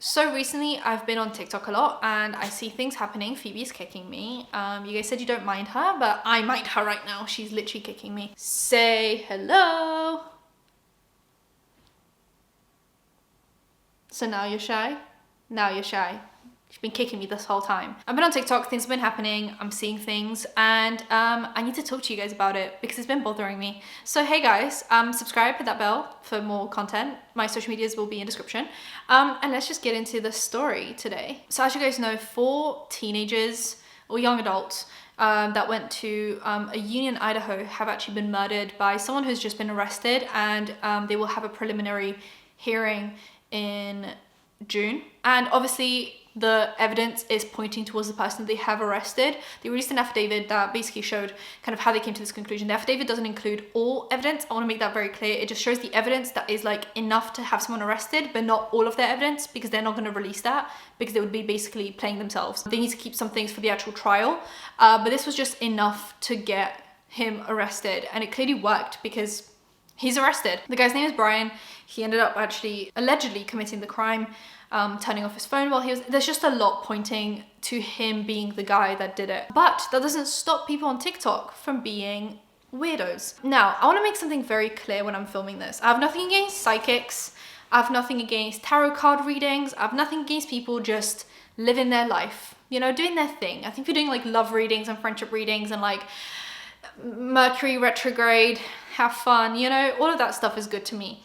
So recently I've been on TikTok a lot and I see things happening. Phoebe's kicking me. You guys said you don't mind her, but I mind her right now. She's literally kicking me. Say hello. So now you're shy? Now you're shy. She's been kicking me this whole time. I've been on TikTok, things have been happening, I'm seeing things, and I need to talk to you guys about it because it's been bothering me. So hey guys, subscribe, hit that bell for more content. My social medias will be in description. And let's just get into the story today. So as you guys know, 4 teenagers or young adults that went to a union in Idaho have actually been murdered by someone who's just been arrested, and they will have a preliminary hearing in June. And obviously the evidence is pointing towards the person that they have arrested. They released an affidavit that basically showed kind of how they came to this conclusion. The affidavit doesn't include all evidence. I want to make that very clear. It just shows the evidence that is like enough to have someone arrested, but not all of their evidence, because they're not going to release that because they would be basically playing themselves. They need to keep some things for the actual trial. But this was just enough to get him arrested, and it clearly worked because he's arrested. The guy's name is Brian. He ended up actually allegedly committing the crime, turning off his phone while he was, there's just a lot pointing to him being the guy that did it. But that doesn't stop people on TikTok from being weirdos. Now, I want to make something very clear when I'm filming this. I have nothing against psychics. I have nothing against tarot card readings. I have nothing against people just living their life, you know, doing their thing. I think if you're doing like love readings and friendship readings and like Mercury retrograde, have fun, you know, all of that stuff is good to me.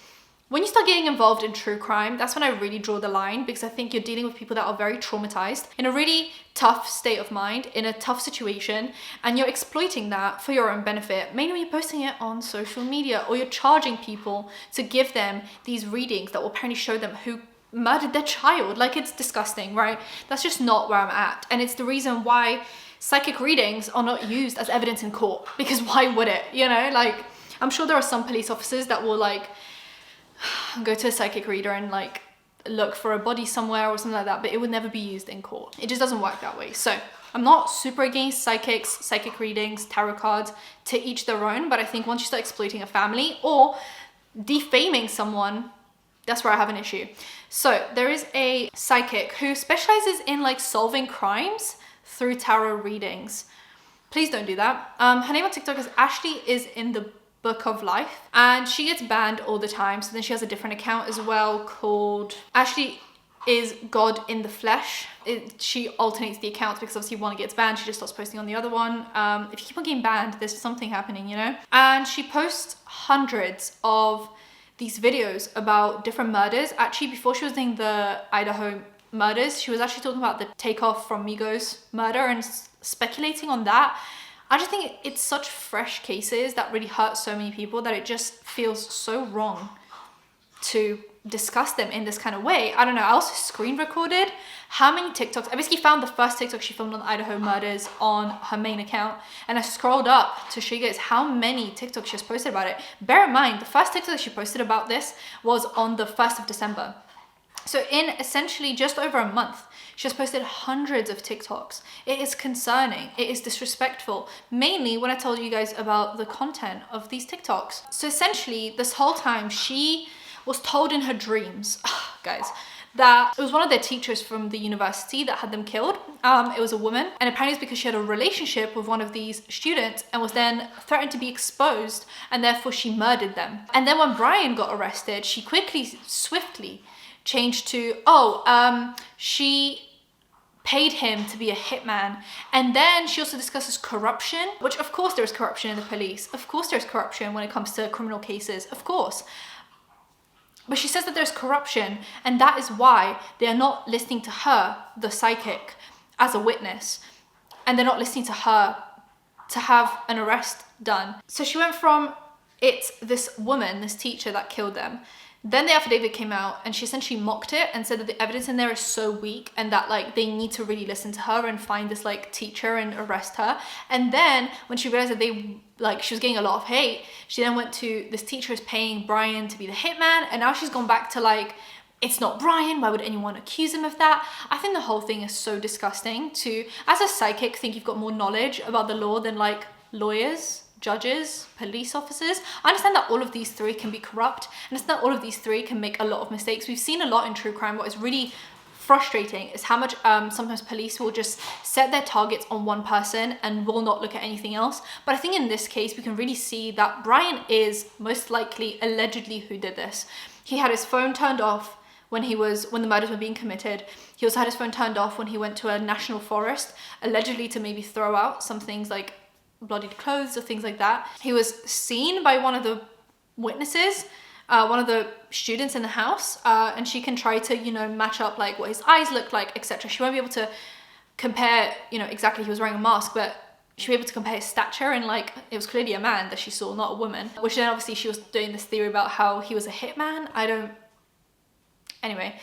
When you start getting involved in true crime, that's when I really draw the line, because I think you're dealing with people that are very traumatized, in a really tough state of mind, in a tough situation, and you're exploiting that for your own benefit, mainly when you're posting it on social media, or you're charging people to give them these readings that will apparently show them who murdered their child. Like, it's disgusting, right? That's just not where I'm at. And it's the reason why psychic readings are not used as evidence in court, because why would it? You know, like, I'm sure there are some police officers that will like go to a psychic reader and like look for a body somewhere or something like that, but it would never be used in court. It just doesn't work that way. So I'm not super against psychics, psychic readings, tarot cards, to each their own, but I think once you start exploiting a family or defaming someone, that's where I have an issue. So there is a psychic who specializes in like solving crimes through tarot readings. Please don't do that. Her name on TikTok is Ashley is in the Book of Life, and she gets banned all the time. So then she has a different account as well called Ashley is God in the Flesh. She alternates the accounts because obviously one gets banned, she just starts posting on the other one. If you keep on getting banned, there's something happening, you know? And she posts hundreds of these videos about different murders. Actually, before she was doing the Idaho murders, she was actually talking about the Takeoff from Migos murder and speculating on that. I just think it's such fresh cases that really hurt so many people that it just feels so wrong to discuss them in this kind of way. I don't know. I also screen recorded how many TikToks. I basically found the first TikTok she filmed on the Idaho murders on her main account, and I scrolled up to show you guys how many TikToks she has posted about it. Bear in mind, the first TikTok she posted about this was on the 1st of December. So in essentially just over a month, she has posted hundreds of TikToks. It is concerning. It is disrespectful. Mainly when I told you guys about the content of these TikToks. So essentially this whole time she was told in her dreams, guys, that it was one of their teachers from the university that had them killed. It was a woman, and apparently it's because she had a relationship with one of these students and was then threatened to be exposed, and therefore she murdered them. And then when Brian got arrested, she swiftly changed to, she paid him to be a hitman. And then she also discusses corruption, which of course there's corruption in the police. Of course there's corruption when it comes to criminal cases, of course. But she says that there's corruption, and that is why they are not listening to her, the psychic, as a witness. And they're not listening to her to have an arrest done. So she went from, it's this woman, this teacher that killed them. Then the affidavit came out and she essentially mocked it and said that the evidence in there is so weak and that like they need to really listen to her and find this like teacher and arrest her. And then when she realized that she was getting a lot of hate, she then went to, this teacher is paying Brian to be the hitman, and now she's gone back to like, it's not Brian, why would anyone accuse him of that? I think the whole thing is so disgusting to, as a psychic, think you've got more knowledge about the law than like lawyers, judges, police officers. I understand that all of these three can be corrupt. I understand that all of these three can make a lot of mistakes. We've seen a lot in true crime what is really frustrating is how much sometimes police will just set their targets on one person and will not look at anything else. But I think in this case, we can really see that Brian is most likely allegedly who did this. He had his phone turned off when the murders were being committed. He also had his phone turned off when he went to a national forest, allegedly to maybe throw out some things like bloodied clothes or things like that. He was seen by one of the witnesses, one of the students in the house, and she can try to, you know, match up like what his eyes looked like, etc. She won't be able to compare, you know, exactly, he was wearing a mask, but she'll be able to compare his stature, and like it was clearly a man that she saw, not a woman. Which then obviously she was doing this theory about how he was a hitman. Anyway,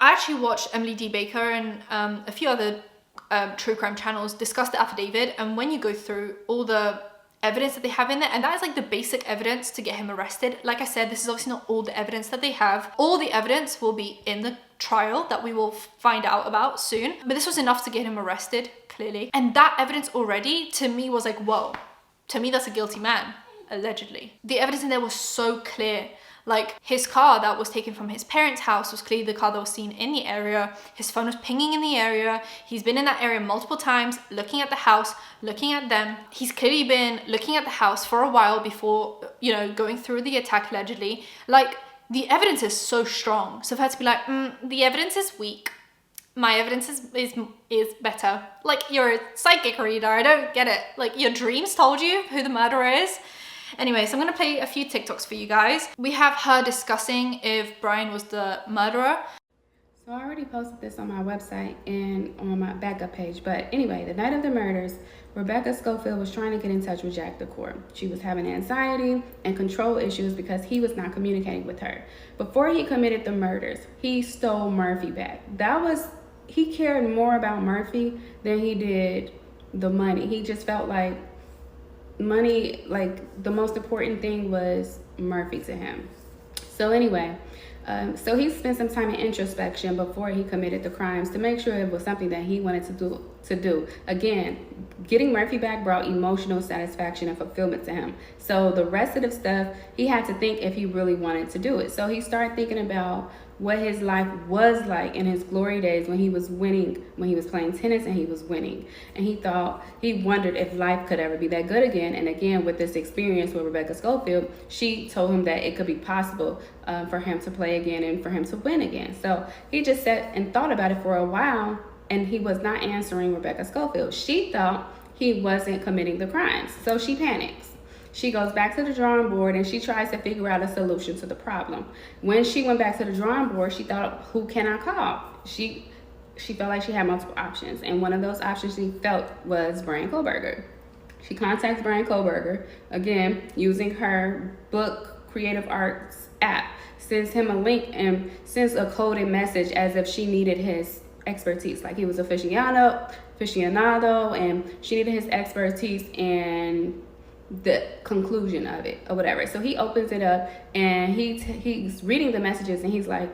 I actually watched Emily D. Baker and a few other true crime channels discuss the affidavit, and when you go through all the evidence that they have in there, and that is like the basic evidence to get him arrested. Like I said, this is obviously not all the evidence that they have. All the evidence will be in the trial that we will find out about soon, but this was enough to get him arrested, clearly. And that evidence already, to me, was like, whoa, to me that's a guilty man, allegedly. The evidence in there was so clear. Like, his car that was taken from his parents' house was clearly the car that was seen in the area. His phone was pinging in the area. He's been in that area multiple times, looking at the house, looking at them. He's clearly been looking at the house for a while before, you know, going through the attack, allegedly. Like, the evidence is so strong. So for her to be like, the evidence is weak, my evidence is better. Like, you're a psychic reader, I don't get it. Like, your dreams told you who the murderer is. Anyway, so I'm gonna play a few TikToks for you guys. We have her discussing if Brian was the murderer. So I already posted this on my website and on my backup page. But anyway, the night of the murders, Rebecca Schofield was trying to get in touch with Jack DeCour. She was having anxiety and control issues because he was not communicating with her. Before he committed the murders, he stole Murphy back. He cared more about Murphy than he did the money. He just felt like money, like the most important thing was Murphy to him. So anyway, so he spent some time in introspection before he committed the crimes to make sure it was something that he wanted to do. Again, getting Murphy back brought emotional satisfaction and fulfillment to him. So the rest of the stuff, he had to think if he really wanted to do it. So he started thinking about what his life was like in his glory days when he was winning, when he was playing tennis and he was winning. And he wondered if life could ever be that good again. And again, with this experience with Rebecca Schofield, she told him that it could be possible for him to play again and for him to win again. So he just sat and thought about it for a while, and he was not answering Rebecca Schofield. She thought he wasn't committing the crimes, so she panics. She goes back to the drawing board and she tries to figure out a solution to the problem. When she went back to the drawing board, she thought, who can I call? She felt like she had multiple options, and one of those options she felt was Brian Kohlberger. She contacts Brian Kohlberger, again, using her book Creative Arts app, sends him a link and sends a coded message as if she needed his expertise, like he was aficionado, and she needed his expertise and the conclusion of it or whatever. So he opens it up and he's reading the messages and he's like,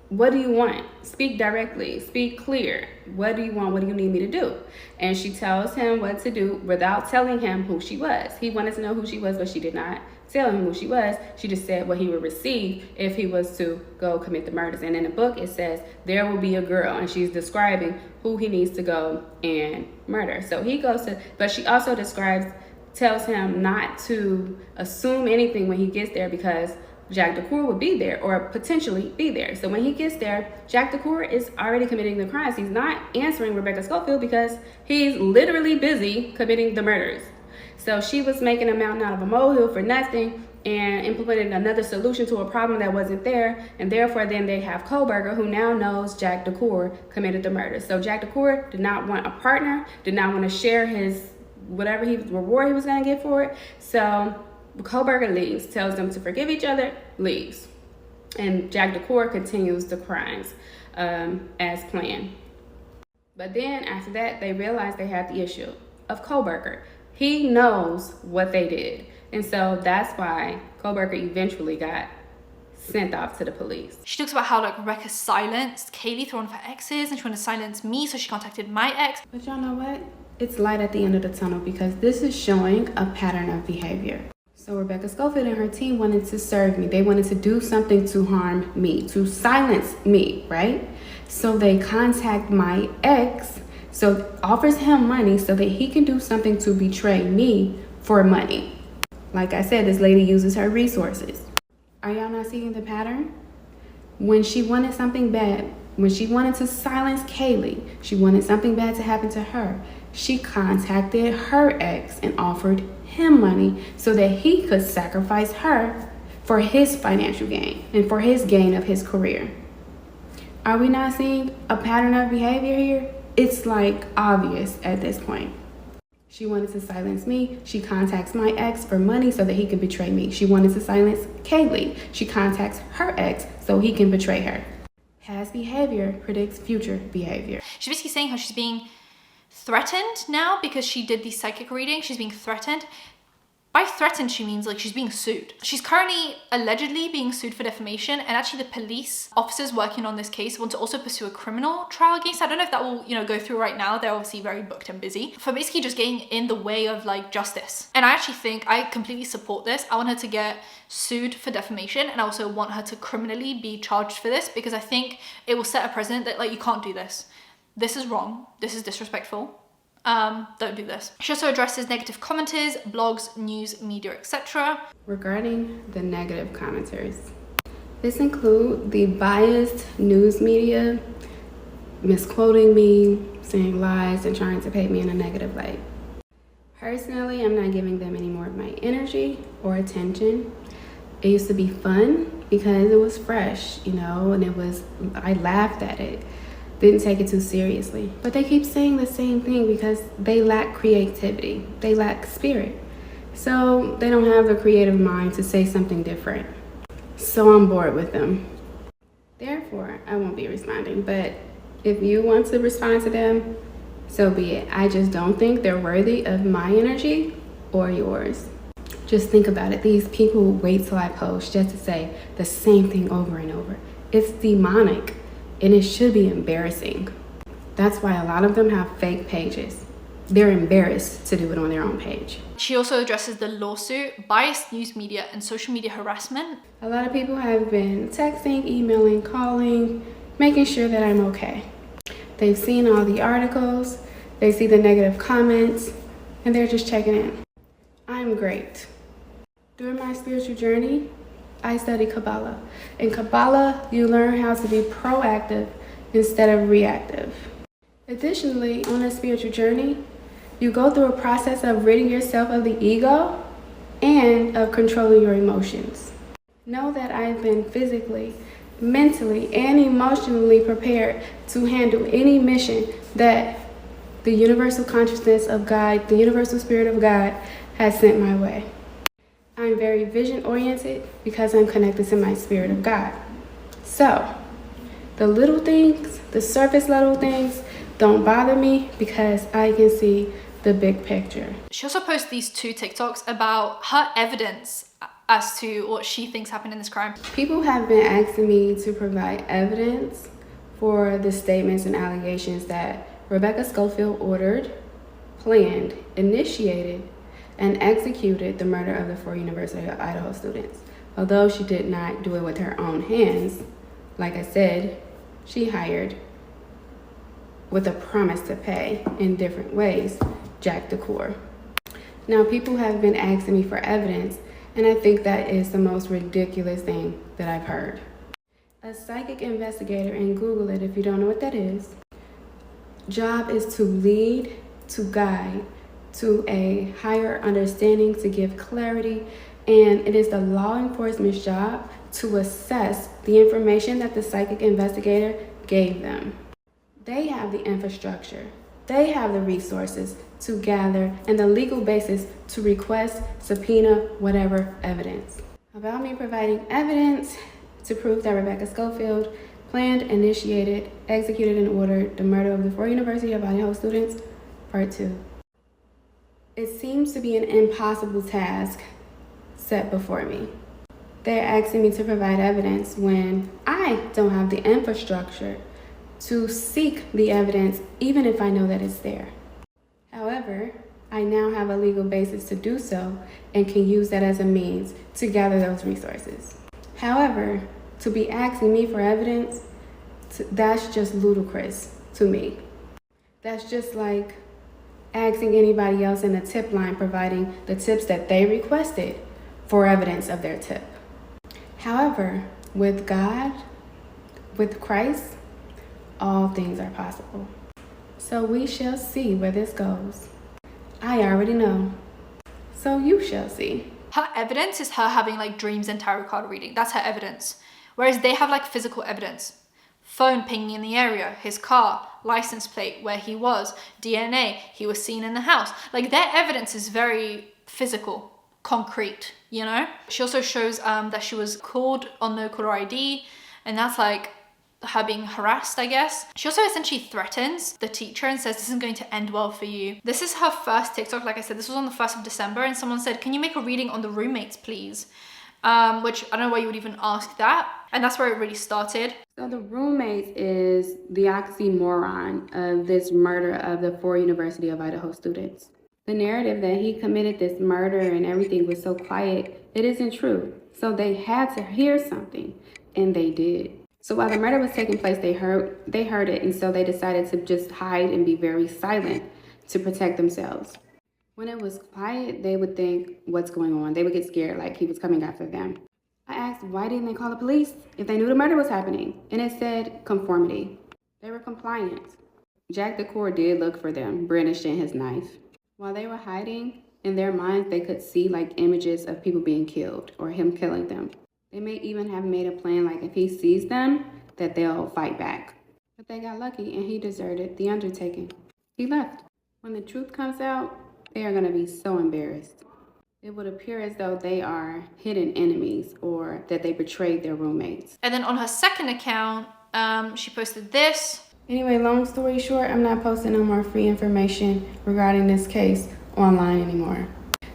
what do you want? Speak directly, speak clear. What do you want? What do you need me to do? And she tells him what to do without telling him who she was. He wanted to know who she was, but she did not tell him who she was. She just said what he would receive if he was to go commit the murders. And in the book it says there will be a girl, and she's describing who he needs to go and murder. So he goes to, but she also tells him not to assume anything when he gets there, because Jack DeCour would be there or potentially be there. So when he gets there, Jack DeCour is already committing the crimes. He's not answering Rebecca Schofield because he's literally busy committing the murders. So she was making a mountain out of a molehill for nothing and implementing another solution to a problem that wasn't there. And therefore then they have Kohlberger, who now knows Jack DeCour committed the murder. So Jack DeCour did not want a partner, did not want to share his whatever reward he was going to get for it. So Kohlberger leaves, tells them to forgive each other, leaves. And Jack DeCour continues the crimes as planned. But then after that, they realized they had the issue of Kohlberger. He knows what they did. And so that's why Kohlberger eventually got sent off to the police. She talks about how like Rebecca silenced Kaylee through one of her exes, and she wanted to silence me, so she contacted my ex. But y'all know what? It's light at the end of the tunnel, because this is showing a pattern of behavior. So Rebecca Schofield and her team wanted to serve me. They wanted to do something to harm me, to silence me, right? So they contact my ex, so offers him money so that he can do something to betray me for money. Like I said, this lady uses her resources. Are y'all not seeing the pattern? When she wanted something bad, when she wanted to silence Kaylee, she wanted something bad to happen to her, she contacted her ex and offered him money so that he could sacrifice her for his financial gain and for his gain of his career. Are we not seeing a pattern of behavior here? It's like obvious at this point. She wanted to silence me. She contacts my ex for money so that he can betray me. She wanted to silence Kaylee. She contacts her ex so he can betray her. Past behavior predicts future behavior. She's basically saying how she's being threatened now because she did the psychic reading. She's being threatened. By threatened, she means like she's being sued. She's currently allegedly being sued for defamation, and actually the police officers working on this case want to also pursue a criminal trial against her. I don't know if that will, go through right now. They're obviously very booked and busy for basically just getting in the way of like justice. And I actually think I completely support this. I want her to get sued for defamation, and I also want her to criminally be charged for this because I think it will set a precedent that like you can't do this. This is wrong. This is disrespectful. Don't do this. She also addresses negative commenters, blogs, news, media, etc. Regarding the negative commenters, this includes the biased news media, misquoting me, saying lies, and trying to paint me in a negative light. Personally, I'm not giving them any more of my energy or attention. It used to be fun because it was fresh, and I laughed at it. Didn't take it too seriously. But they keep saying the same thing because they lack creativity. They lack spirit. So they don't have the creative mind to say something different. So I'm bored with them. Therefore, I won't be responding. But if you want to respond to them, so be it. I just don't think they're worthy of my energy or yours. Just think about it. These people wait till I post just to say the same thing over and over. It's demonic. And it should be embarrassing. That's why a lot of them have fake pages. They're embarrassed to do it on their own page. She also addresses the lawsuit, biased news media, and social media harassment. A lot of people have been texting, emailing, calling, making sure that I'm okay. They've seen all the articles, they see the negative comments, and they're just checking in. I'm great. During my spiritual journey, I study Kabbalah. In Kabbalah, you learn how to be proactive instead of reactive. Additionally, on a spiritual journey, you go through a process of ridding yourself of the ego and of controlling your emotions. Know that I've been physically, mentally, and emotionally prepared to handle any mission that the universal consciousness of God, the universal spirit of God, has sent my way. I'm very vision-oriented because I'm connected to my spirit of God. So, the little things, the surface level things, don't bother me because I can see the big picture. She also posts these 2 TikToks about her evidence as to what she thinks happened in this crime. People have been asking me to provide evidence for the statements and allegations that Rebecca Schofield ordered, planned, initiated, and executed the murder of the 4 University of Idaho students. Although she did not do it with her own hands, like I said, she hired, with a promise to pay in different ways, Jack Decor. Now, people have been asking me for evidence, and I think that is the most ridiculous thing that I've heard. A psychic investigator, and Google it if you don't know what that is, job is to lead, to guide, to a higher understanding, to give clarity, and it is the law enforcement's job to assess the information that the psychic investigator gave them. They have the infrastructure, they have the resources to gather and the legal basis to request, subpoena, whatever evidence. About me providing evidence to prove that Rebecca Schofield planned, initiated, executed, and ordered the murder of the 4 University of Idaho students, part 2. It seems to be an impossible task set before me. They're asking me to provide evidence when I don't have the infrastructure to seek the evidence, even if I know that it's there. However, I now have a legal basis to do so and can use that as a means to gather those resources. However, to be asking me for evidence That's just ludicrous to me. That's just like asking anybody else in the tip line providing the tips that they requested for evidence of their tip. However, with God, with Christ, all things are possible. So we shall see where this goes. I already know. So you shall see. Her evidence is her having like dreams and tarot card reading. That's her evidence. Whereas they have like physical evidence. Phone pinging in the area, his car, license plate, where he was, DNA, he was seen in the house. Like their evidence is very physical, concrete, you know? She also shows that she was called on no caller ID, and that's like her being harassed, I guess. She also essentially threatens the teacher and says this isn't going to end well for you. This is her first TikTok. Like I said, this was on the 1st of December, and someone said, can you make a reading on the roommates, please? Which I don't know why you would even ask that. And that's where it really started. So the roommates is the oxymoron of this murder of the 4 University of Idaho students. The narrative that he committed this murder and everything was so quiet, it isn't true. So they had to hear something, and they did. So while the murder was taking place, they heard it, and so they decided to just hide and be very silent to protect themselves. When it was quiet, they would think, what's going on? They would get scared, like he was coming after them. I asked, why didn't they call the police if they knew the murder was happening? And it said conformity. They were compliant. Jack the Core did look for them, brandishing his knife. While they were hiding, in their minds, they could see like images of people being killed or him killing them. They may even have made a plan, like if he sees them, that they'll fight back. But they got lucky and he deserted the undertaking. He left. When the truth comes out, they are going to be so embarrassed. It would appear as though they are hidden enemies or that they betrayed their roommates. And then on her second account, she posted this. Anyway, long story short, I'm not posting no more free information regarding this case online anymore.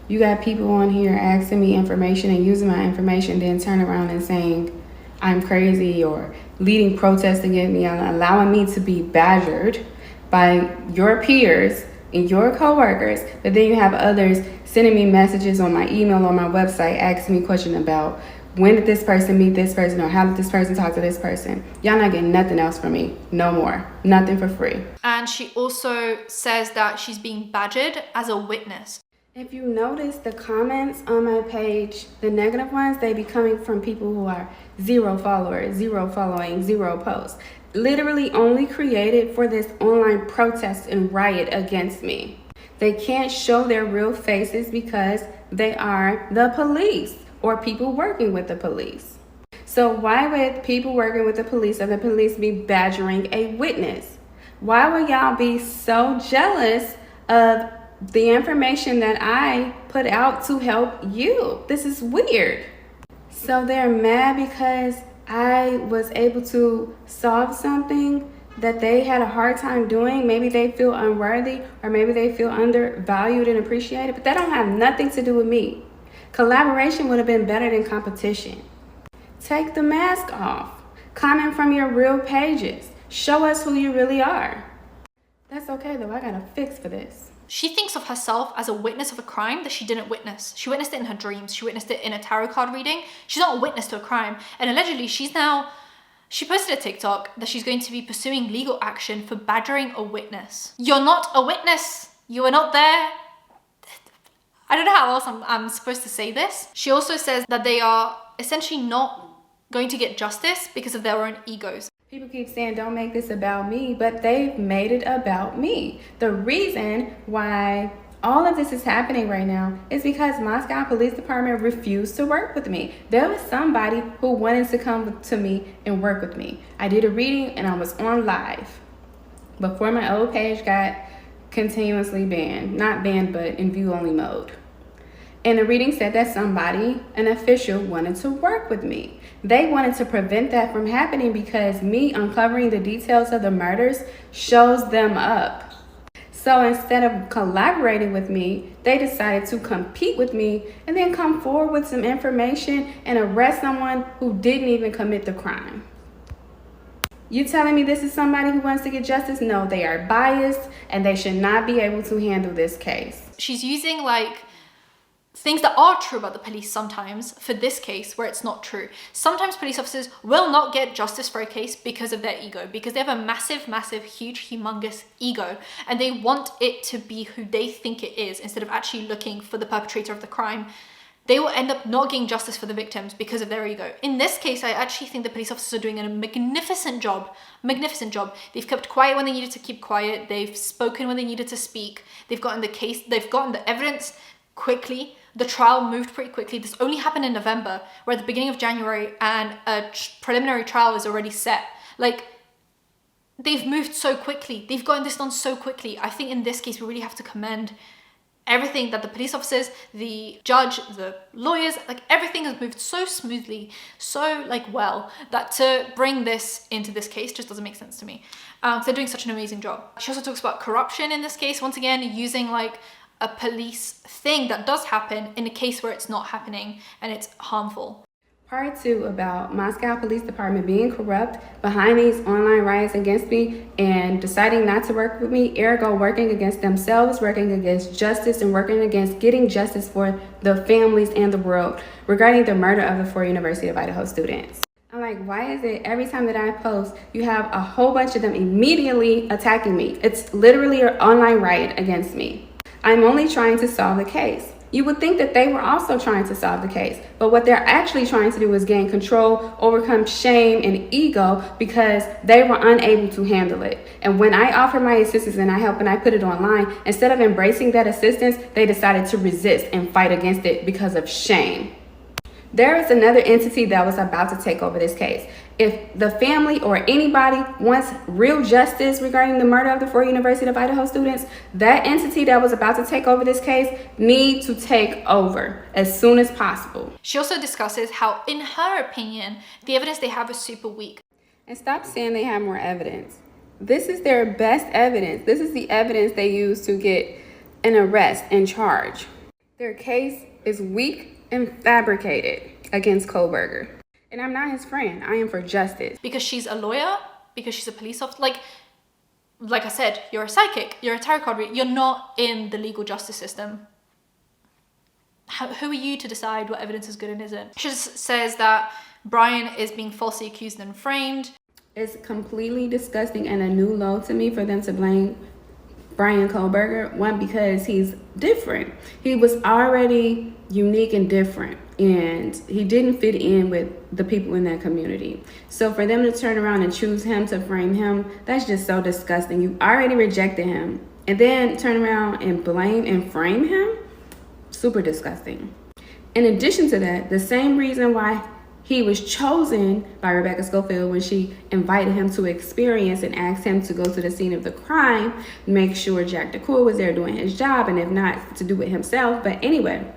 You got people on here asking me information and using my information, then turn around and saying I'm crazy or leading protests against me, allowing me to be badgered by your peers and your coworkers, but then you have others sending me messages on my email or my website asking me questions about when did this person meet this person or how did this person talk to this person. Y'all not getting nothing else from me. No more. Nothing for free. And she also says that she's being badgered as a witness. If you notice the comments on my page, the negative ones, they be coming from people who are 0 followers, 0 following, 0 posts. Literally only created for this online protest and riot against me. They can't show their real faces because they are the police or people working with the police. So why would people working with the police or the police be badgering a witness? Why would y'all be so jealous of the information that I put out to help you? This is weird. So they're mad because I was able to solve something that they had a hard time doing. Maybe they feel unworthy or maybe they feel undervalued and appreciated, but that don't have nothing to do with me. Collaboration would have been better than competition. Take the mask off. Comment from your real pages. Show us who you really are. That's okay though, I got a fix for this. She thinks of herself as a witness of a crime that she didn't witness. She witnessed it in her dreams. She witnessed it in a tarot card reading. She's not a witness to a crime. And allegedly, she posted a TikTok that she's going to be pursuing legal action for badgering a witness. You're not a witness. You were not there. I don't know how else I'm supposed to say this. She also says that they are essentially not going to get justice because of their own egos. People keep saying, don't make this about me, but they've made it about me. The reason why all of this is happening right now is because Moscow Police Department refused to work with me. There was somebody who wanted to come to me and work with me. I did a reading and I was on live before my old page got continuously banned. Not banned, but in view only mode. And the reading said that somebody, an official, wanted to work with me. They wanted to prevent that from happening because me uncovering the details of the murders shows them up. So instead of collaborating with me, they decided to compete with me and then come forward with some information and arrest someone who didn't even commit the crime. You telling me this is somebody who wants to get justice? No, they are biased and they should not be able to handle this case. She's using things that are true about the police sometimes for this case where it's not true. Sometimes police officers will not get justice for a case because of their ego, because they have a massive, huge, humongous ego, and they want it to be who they think it is instead of actually looking for the perpetrator of the crime. They will end up not getting justice for the victims because of their ego. In this case, I actually think the police officers are doing a magnificent job. They've kept quiet when they needed to keep quiet. They've spoken when they needed to speak. They've gotten the evidence quickly. The trial moved pretty quickly. This only happened in November. We're at the beginning of January and a preliminary trial is already set. Like, they've moved so quickly. They've gotten this done so quickly. I think in this case, we really have to commend everything that the police officers, the judge, the lawyers, like everything has moved so smoothly, so like well, that to bring this into this case just doesn't make sense to me. They're doing such an amazing job. She also talks about corruption in this case, once again, using like a police thing that does happen in a case where it's not happening and it's harmful. Part 2 about Moscow Police Department being corrupt behind these online riots against me and deciding not to work with me, ergo working against themselves, working against justice, and working against getting justice for the families and the world regarding the murder of the 4 University of Idaho students. I'm like, why is it every time that I post, you have a whole bunch of them immediately attacking me? It's literally an online riot against me. I'm only trying to solve the case. You would think that they were also trying to solve the case, but what they're actually trying to do is gain control, overcome shame and ego because they were unable to handle it. And when I offer my assistance and I help and I put it online, instead of embracing that assistance, they decided to resist and fight against it because of shame. There is another entity that was about to take over this case. If the family or anybody wants real justice regarding the murder of the 4 University of Idaho students, that entity that was about to take over this case needs to take over as soon as possible. She also discusses how, in her opinion, the evidence they have is super weak. And stop saying they have more evidence. This is their best evidence. This is the evidence they use to get an arrest and charge. Their case is weak and fabricated against Kohlberger. And I'm not his friend. I am for justice. Because she's a lawyer, because she's a police officer. Like I said, you're a psychic, you're a tarot card reader, you're not in the legal justice system. Who are you to decide what evidence is good and isn't? She just says that Brian is being falsely accused and framed. It's completely disgusting and a new low to me for them to blame Brian Kohlberger. One, because he's different. He was already unique and different, and he didn't fit in with the people in that community. So for them to turn around and choose him to frame him, that's just so disgusting. You already rejected him and then turn around and blame and frame him? Super disgusting. In addition to that, the same reason why he was chosen by Rebecca Schofield when she invited him to experience and asked him to go to the scene of the crime, make sure Jack DeCool was there doing his job, and if not, to do it himself. But anyway,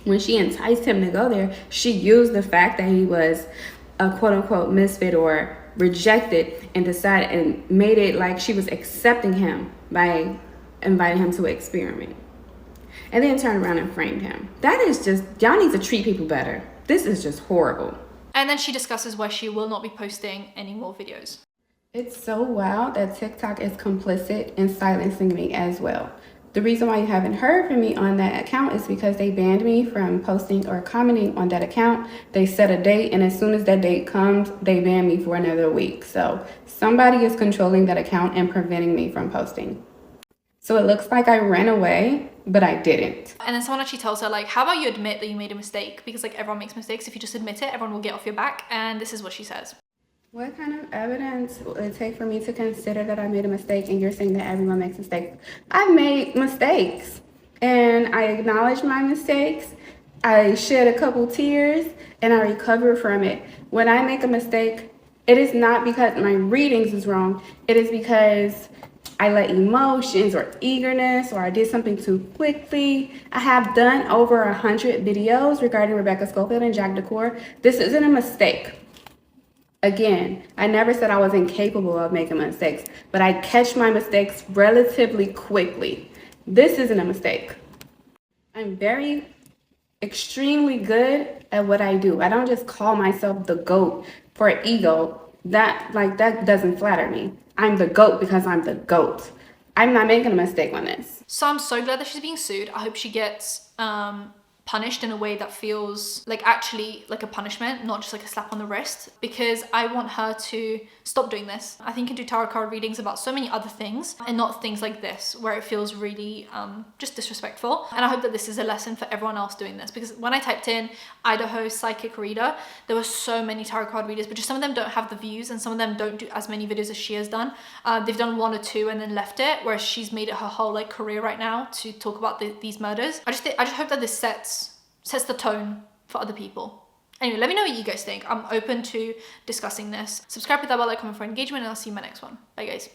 when she enticed him to go there, she used the fact that he was a quote-unquote misfit or rejected and decided and made it like she was accepting him by inviting him to experiment. And then turned around and framed him. That is just, y'all need to treat people better. This is just horrible. And then she discusses why she will not be posting any more videos. It's so wild that TikTok is complicit in silencing me as well. The reason why you haven't heard from me on that account is because they banned me from posting or commenting on that account. They set a date, and as soon as that date comes, they ban me for another week. So somebody is controlling that account and preventing me from posting. So it looks like I ran away, but I didn't. And then someone actually tells her, like, how about you admit that you made a mistake? Because like everyone makes mistakes. If you just admit it, everyone will get off your back. And this is what she says. What kind of evidence will it take for me to consider that I made a mistake? And you're saying that everyone makes mistakes. I've made mistakes and I acknowledge my mistakes. I shed a couple tears and I recover from it. When I make a mistake, it is not because my readings is wrong. It is because I let emotions or eagerness, or I did something too quickly. I have done over 100 videos regarding Rebecca Schofield and Jack DeCool. This isn't a mistake. Again, I never said I was incapable of making mistakes, but I catch my mistakes relatively quickly. This isn't a mistake. I'm very, extremely good at what I do. I don't just call myself the GOAT for ego. That doesn't flatter me. I'm the GOAT because I'm the GOAT. I'm not making a mistake on this. So I'm so glad that she's being sued. I hope she gets punished in a way that feels like actually like a punishment, not just like a slap on the wrist, because I want her to stop doing this. I think you can do tarot card readings about so many other things and not things like this where it feels really just disrespectful. And I hope that this is a lesson for everyone else doing this, because when I typed in Idaho psychic reader, there were so many tarot card readers, but just some of them don't have the views and some of them don't do as many videos as she has done. They've done 1 or 2 and then left it, whereas she's made it her whole like career right now to talk about these murders. I just hope that this sets the tone for other people. Anyway, let me know what you guys think. I'm open to discussing this. Subscribe, hit that bell, like, comment for engagement, and I'll see you in my next one. Bye guys.